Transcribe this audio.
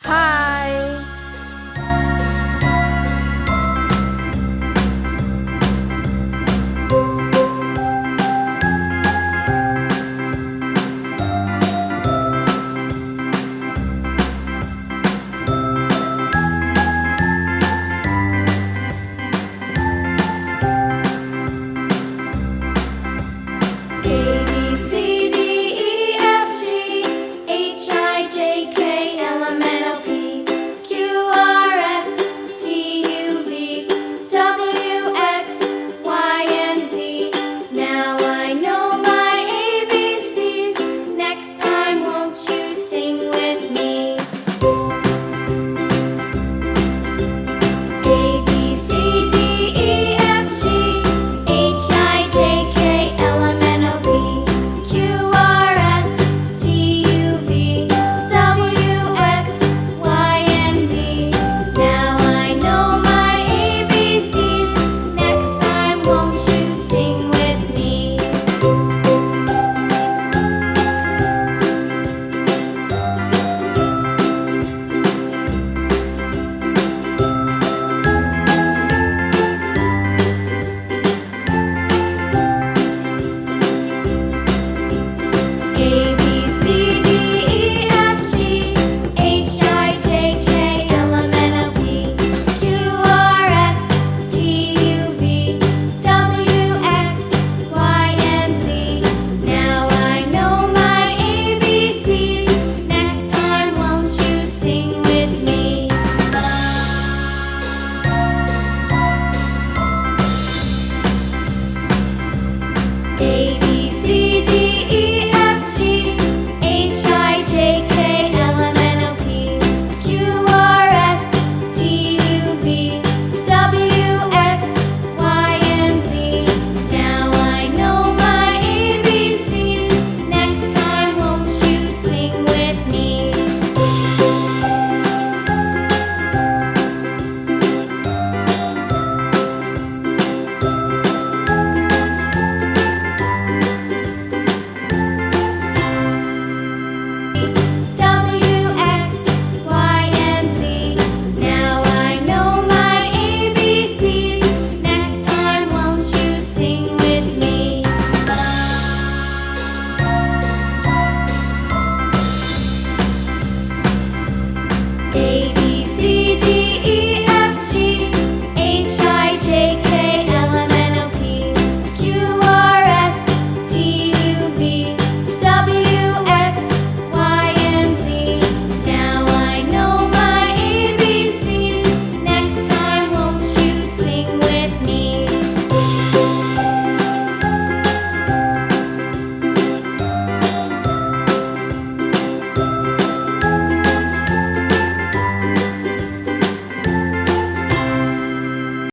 Hi. A B C D E F G H I J K L M N O P Q R S T U V W X Y and Z. Now I know my ABCs. Next time, won't you sing with me? A B C D E F G H I J K L M N O P Q R S T U V W X Y and Z. Now I know my ABCs. Next time, won't you sing with me? A B C D E F G H I J K L M N O P Q R S T U V W X Y and Z. Now I know my ABCs. Next time, won't you sing with me? A B C D E F G H I J K L M N O P Q R S T U V W X Y and Z. Now I know my ABCs. Next time, won't you sing with me? W X Y and Z. Now I know my ABCs. Next time, won't you sing with me? A B